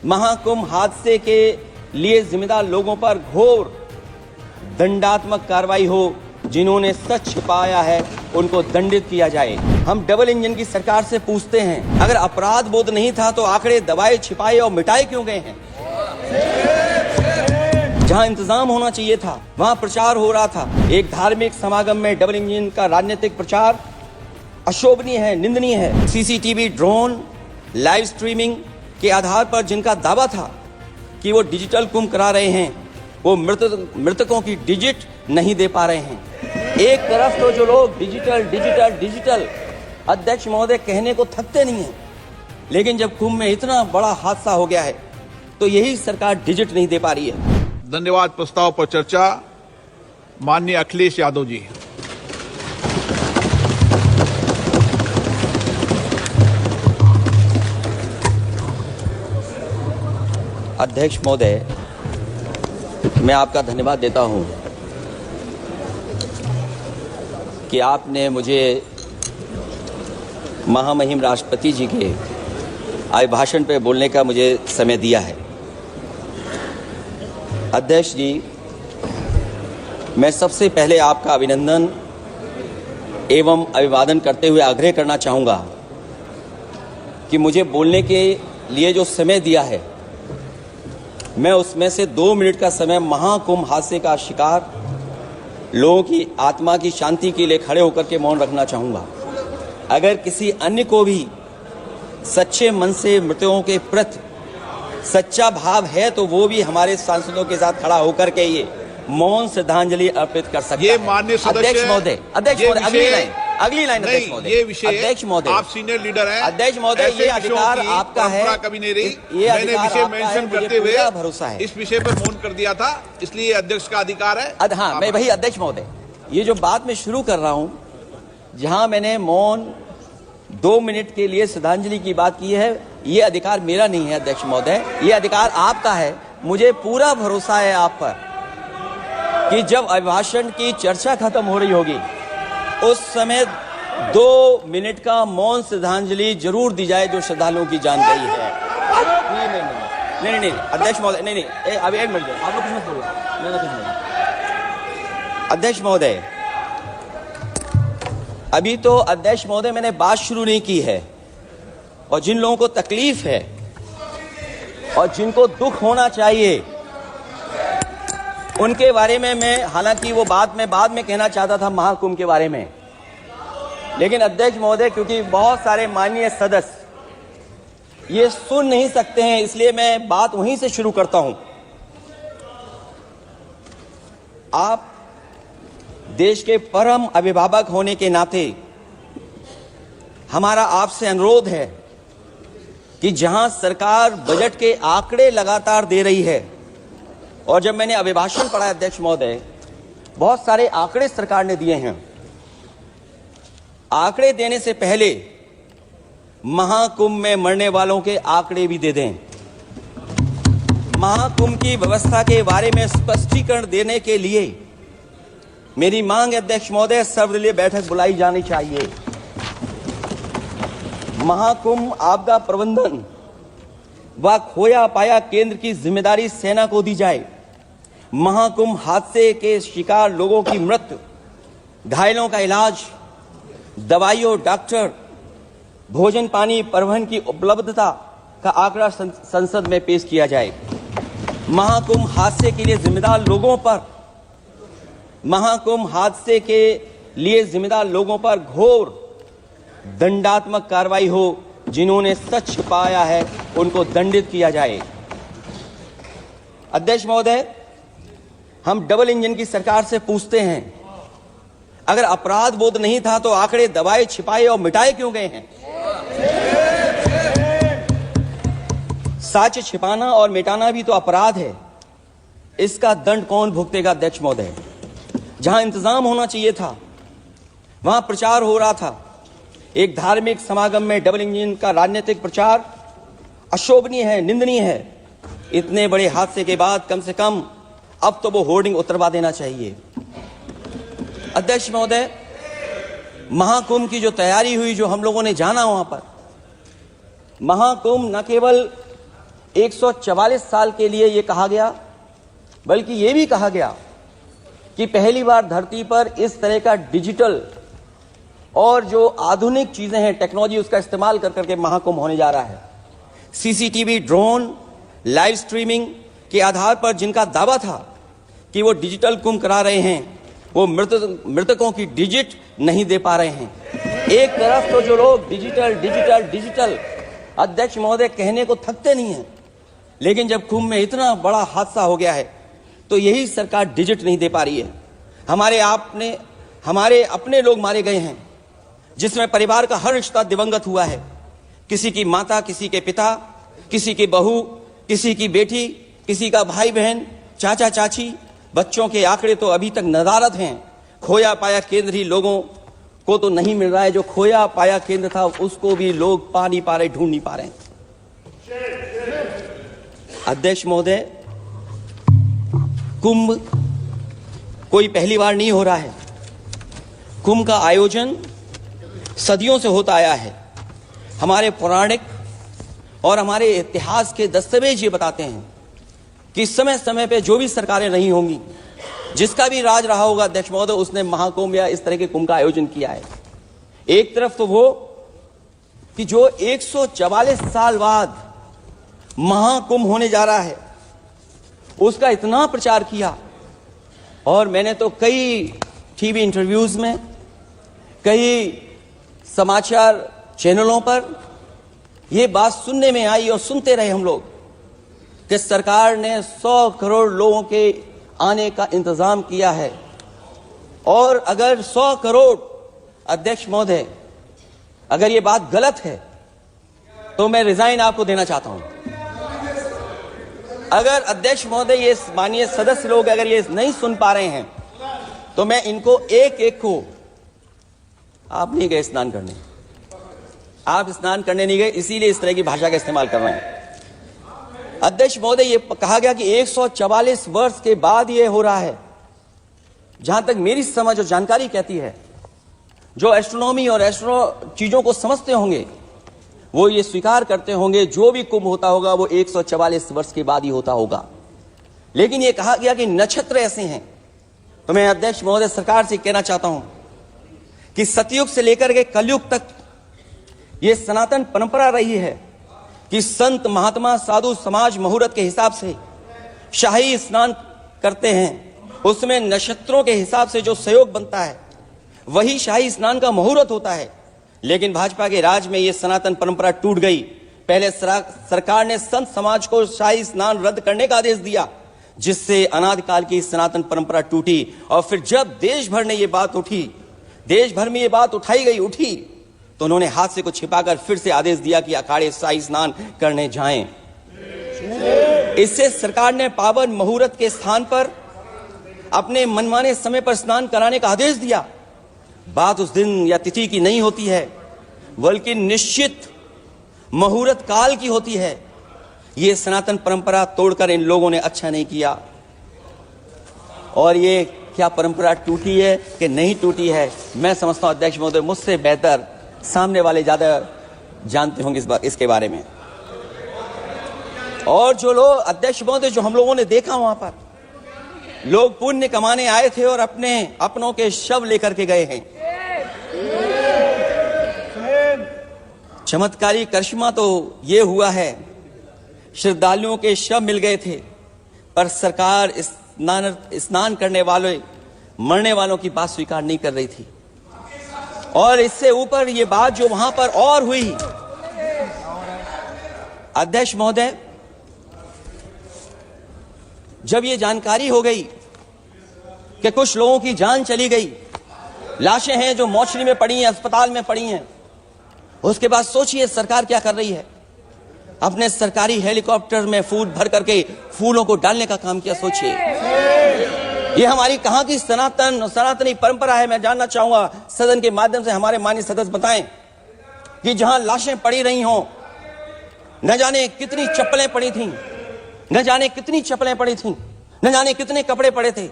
महाकुंभ हादसे के लिए जिम्मेदार लोगों पर घोर दंडात्मक कार्रवाई हो। जिन्होंने सच छिपाया है उनको दंडित किया जाए। हम डबल इंजन की सरकार से पूछते हैं, अगर अपराध बोध नहीं था तो आंकड़े दबाए, छिपाए और मिटाए क्यों गए हैं? जहां इंतजाम होना चाहिए था वहां प्रचार हो रहा था। एक धार्मिक समागम में डबल इंजन का राजनीतिक प्रचार अशोभनीय है, निंदनीय है। सीसीटीवी, ड्रोन, लाइव स्ट्रीमिंग के आधार पर जिनका दावा था कि वो डिजिटल कुंभ करा रहे हैं, वो मृतकों की डिजिट नहीं दे पा रहे हैं। एक तरफ तो जो लोग डिजिटल डिजिटल डिजिटल अध्यक्ष महोदय कहने को थकते नहीं हैं, लेकिन जब कुंभ में इतना बड़ा हादसा हो गया है तो यही सरकार डिजिट नहीं दे पा रही है। धन्यवाद। प्रस्ताव पर चर्चा माननीय अखिलेश यादव जी। अध्यक्ष महोदय, मैं आपका धन्यवाद देता हूं कि आपने मुझे महामहिम राष्ट्रपति जी के अभिभाषण पर बोलने का मुझे समय दिया है। अध्यक्ष जी, मैं सबसे पहले आपका अभिनंदन एवं अभिवादन करते हुए आग्रह करना चाहूँगा कि मुझे बोलने के लिए जो समय दिया है, मैं उसमें से 2 मिनट का समय महाकुंभ हादसे का शिकार लोगों की आत्मा की शांति के लिए खड़े होकर के मौन रखना चाहूँगा। अगर किसी अन्य को भी सच्चे मन से मृतकों के प्रति सच्चा भाव है तो वो भी हमारे सांसदों के साथ खड़ा होकर के ये मौन श्रद्धांजलि अर्पित कर सकता है। माननीय सदस्य अध्यक्ष महोदय, अगली लाइन अध्यक्ष महोदय, ये विषय अध्यक्ष महोदय, आप सीनियर लीडर हैं। अध्यक्ष महोदय, ये अधिकार आपका है। कभी नहीं रही। ये मैंने विषय मेंशन करते हुए भरोसा है, इस विषय पर मौन कर दिया था, इसलिए अध्यक्ष का अधिकार है। हाँ, मैं वही अध्यक्ष महोदय, ये जो बात मैं शुरू कर रहा हूँ, जहां मैंने मौन 2 मिनट के लिए श्रद्धांजलि की बात की है, ये अधिकार मेरा नहीं है अध्यक्ष महोदय, ये अधिकार आपका है। मुझे पूरा भरोसा है आप पर कि जब अभिभाषण की चर्चा खत्म हो रही होगी उस समय 2 मिनट का मौन श्रद्धांजलि जरूर दी जाए जो श्रद्धालुओं की जान गई है। नहीं अध्यक्ष महोदय, नहीं अभी 1 मिनट आप लोग कुछ मत बोलो, मैं कुछ नहीं। अध्यक्ष महोदय, अभी तो अध्यक्ष महोदय मैंने बात शुरू नहीं की है, और जिन लोगों को तकलीफ है और जिनको दुख होना चाहिए उनके बारे में मैं, हालांकि वो बात मैं बाद में कहना चाहता था महाकुंभ के बारे में, लेकिन अध्यक्ष महोदय क्योंकि बहुत सारे माननीय सदस्य ये सुन नहीं सकते हैं, इसलिए मैं बात वहीं से शुरू करता हूं। आप देश के परम अभिभावक होने के नाते हमारा आपसे अनुरोध है कि जहां सरकार बजट के आंकड़े लगातार दे रही है, और जब मैंने अभिभाषण पढ़ा अध्यक्ष महोदय, बहुत सारे आंकड़े सरकार ने दिए हैं। आंकड़े देने से पहले महाकुंभ में मरने वालों के आंकड़े भी दे दें। महाकुंभ की व्यवस्था के बारे में स्पष्टीकरण देने के लिए मेरी मांग अध्यक्ष महोदय, सर्वदलीय बैठक बुलाई जानी चाहिए। महाकुंभ आपदा प्रबंधन व खोया पाया केंद्र की जिम्मेदारी सेना को दी जाए। महाकुंभ हादसे के शिकार लोगों की मृत्यु, घायलों का इलाज, दवाइयों, डॉक्टर, भोजन पानी, परिवहन की उपलब्धता का आंकड़ा संसद में पेश किया जाए। महाकुंभ हादसे के लिए जिम्मेदार लोगों पर घोर दंडात्मक कार्रवाई हो। जिन्होंने सच छिपाया है उनको दंडित किया जाए। अध्यक्ष महोदय, हम डबल इंजन की सरकार से पूछते हैं, अगर अपराध बोध नहीं था तो आंकड़े दबाए, छिपाए और मिटाए क्यों गए हैं? सच छिपाना और मिटाना भी तो अपराध है। इसका दंड कौन भुगतेगा अध्यक्ष महोदय? जहां इंतजाम होना चाहिए था वहां प्रचार हो रहा था। एक धार्मिक समागम में डबल इंजन का राजनीतिक प्रचार अशोभनीय है, निंदनीय है। इतने बड़े हादसे के बाद कम से कम अब तो वो होर्डिंग उतरवा देना चाहिए। अध्यक्ष महोदय, महाकुंभ की जो तैयारी हुई, जो हम लोगों ने जाना वहां पर, महाकुंभ न केवल 144 साल के लिए ये कहा गया, बल्कि ये भी कहा गया कि पहली बार धरती पर इस तरह का डिजिटल और जो आधुनिक चीजें हैं, टेक्नोलॉजी, उसका इस्तेमाल कर करके महाकुंभ होने जा रहा है। सीसीटीवी, ड्रोन, लाइव स्ट्रीमिंग के आधार पर जिनका दावा था कि वो डिजिटल कुंभ करा रहे हैं, वो मृतकों की डिजिट नहीं दे पा रहे हैं। एक तरफ तो जो लोग डिजिटल डिजिटल डिजिटल अध्यक्ष महोदय कहने को थकते नहीं हैं, लेकिन जब कुंभ में इतना बड़ा हादसा हो गया है तो यही सरकार डिजिट नहीं दे पा रही है। हमारे अपने लोग मारे गए हैं, जिसमें परिवार का हर रिश्ता दिवंगत हुआ है। किसी की माता, किसी के पिता, किसी की बहू, किसी की बेटी, किसी का भाई बहन, चाचा चाची। बच्चों के आंकड़े तो अभी तक नदारद हैं। खोया पाया केंद्र ही लोगों को तो नहीं मिल रहा है, जो खोया पाया केंद्र था उसको भी लोग पा नहीं पा रहे, ढूंढ नहीं पा रहे। अध्यक्ष महोदय, कुंभ कोई पहली बार नहीं हो रहा है। कुंभ का आयोजन सदियों से होता आया है। हमारे पौराणिक और हमारे इतिहास के दस्तावेज ये बताते हैं कि समय समय पे जो भी सरकारें नहीं होंगी, जिसका भी राज रहा होगा अध्यक्ष महोदय, उसने महाकुंभ या इस तरह के कुंभ का आयोजन किया है। एक तरफ तो वो कि जो 144 साल बाद महाकुंभ होने जा रहा है, उसका इतना प्रचार किया। और मैंने तो कई टीवी इंटरव्यूज में, कई समाचार चैनलों पर यह बात सुनने में आई और सुनते रहे हम लोग कि सरकार ने 100 करोड़ लोगों के आने का इंतजाम किया है। और अगर 100 करोड़, अध्यक्ष महोदय, अगर ये बात गलत है तो मैं रिजाइन आपको देना चाहता हूं। अगर अध्यक्ष महोदय, ये माननीय सदस्य लोग अगर ये नहीं सुन पा रहे हैं तो मैं इनको एक एक को, आप नहीं गए स्नान करने, आप स्नान करने नहीं गए, इसीलिए इस तरह की भाषा का इस्तेमाल कर रहे हैं। अध्यक्ष महोदय, ये कहा गया कि 144 वर्ष के बाद ये हो रहा है। जहां तक मेरी समझ और जानकारी कहती है, जो एस्ट्रोनॉमी और एस्ट्रो चीजों को समझते होंगे वो ये स्वीकार करते होंगे, जो भी कुंभ होता होगा वो 144 वर्ष के बाद ही होता होगा। लेकिन ये कहा गया कि नक्षत्र ऐसे हैं। तो मैं अध्यक्ष महोदय सरकार से कहना चाहता हूं कि सतयुग से लेकर के कलयुग तक ये सनातन परंपरा रही है कि संत, महात्मा, साधु समाज मुहूर्त के हिसाब से शाही स्नान करते हैं। उसमें नक्षत्रों के हिसाब से जो सहयोग बनता है वही शाही स्नान का मुहूर्त होता है। लेकिन भाजपा के राज में ये सनातन परंपरा टूट गई। पहले सरकार ने संत समाज को शाही स्नान रद्द करने का आदेश दिया, जिससे अनादिकाल की सनातन परंपरा टूटी। और फिर जब देश भर में ये बात उठी, तो उन्होंने हादसे को छिपाकर फिर से आदेश दिया कि अखाड़े शाही स्नान करने जाएं। इससे सरकार ने पावन मुहूर्त के स्थान पर अपने मनमाने समय पर स्नान कराने का आदेश दिया। बात उस दिन या तिथि की नहीं होती है, बल्कि निश्चित मुहूर्त काल की होती है। ये सनातन परंपरा तोड़कर इन लोगों ने अच्छा नहीं किया। और ये क्या परंपरा टूटी है कि नहीं टूटी है, मैं समझता हूं अध्यक्ष महोदय मुझसे बेहतर सामने वाले ज्यादा जानते होंगे इसके बारे में। और जो लोग, अध्यक्ष महोदय, जो हम लोगों ने देखा वहां पर लोग पुण्य कमाने आए थे और अपनों के शव लेकर के गए हैं। चमत्कारी करिश्मा तो ये हुआ है, श्रद्धालुओं के शव मिल गए थे, पर सरकार स्नान करने वाले मरने वालों की बात स्वीकार नहीं कर रही थी। और इससे ऊपर ये बात जो वहां पर और हुई, अध्यक्ष महोदय, जब ये जानकारी हो गई कि कुछ लोगों की जान चली गई, लाशें हैं जो मोर्चरी में पड़ी हैं, अस्पताल में पड़ी हैं, उसके बाद सोचिए सरकार क्या कर रही है। अपने सरकारी हेलीकॉप्टर में फूल भर करके फूलों को डालने का काम किया। सोचिए, ये हमारी कहां की सनातनी परंपरा है। मैं जानना चाहूंगा सदन के माध्यम से हमारे माननीय सदस्य बताएं कि जहां लाशें पड़ी रही हों, न जाने कितनी चप्पलें पड़ी थीं, न जाने कितनी चप्पलें पड़ी थीं, न जाने कितने कपड़े पड़े थे,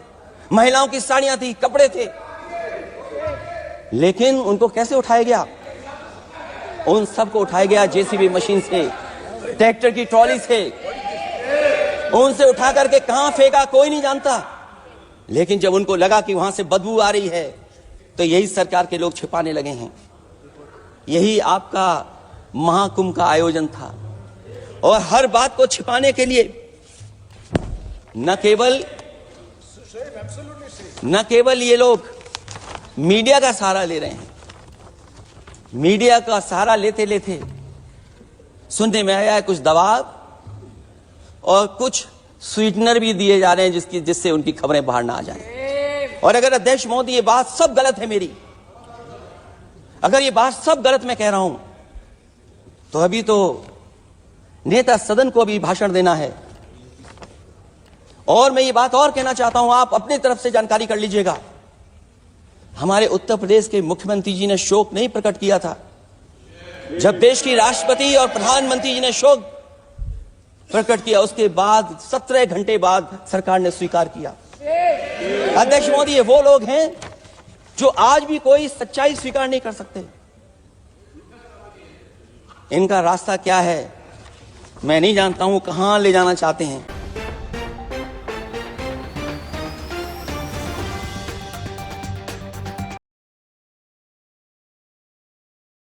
महिलाओं की साड़ियां थी, कपड़े थे, लेकिन उनको कैसे उठाया गया? उन सबको उठाया गया जेसीबी मशीन से, ट्रैक्टर की ट्रॉली से, उनसे उठा करके कहां फेंका कोई नहीं जानता, लेकिन जब उनको लगा कि वहां से बदबू आ रही है तो यही सरकार के लोग छिपाने लगे हैं। यही आपका महाकुंभ का आयोजन था, और हर बात को छिपाने के लिए न केवल ये लोग मीडिया का सहारा ले रहे हैं, मीडिया का सहारा लेते लेते सुनने में आया है कुछ दबाव और कुछ स्वीटनर भी दिए जा रहे हैं जिससे उनकी खबरें बाहर ना आ जाएं। और अगर अध्यक्ष महोदय ये बात सब गलत है मेरी, अगर ये बात सब गलत मैं कह रहा हूं, तो अभी तो नेता सदन को भी भाषण देना है। और मैं ये बात और कहना चाहता हूं, आप अपनी तरफ से जानकारी कर लीजिएगा। हमारे उत्तर प्रदेश के मुख्यमंत्री जी ने शोक नहीं प्रकट किया था। जब देश की राष्ट्रपति और प्रधानमंत्री जी ने शोक प्रकट किया, उसके बाद 17 घंटे बाद सरकार ने स्वीकार किया। अध्यक्ष महोदय, ये वो लोग हैं जो आज भी कोई सच्चाई स्वीकार नहीं कर सकते। इनका रास्ता क्या है मैं नहीं जानता हूं, कहां ले जाना चाहते हैं।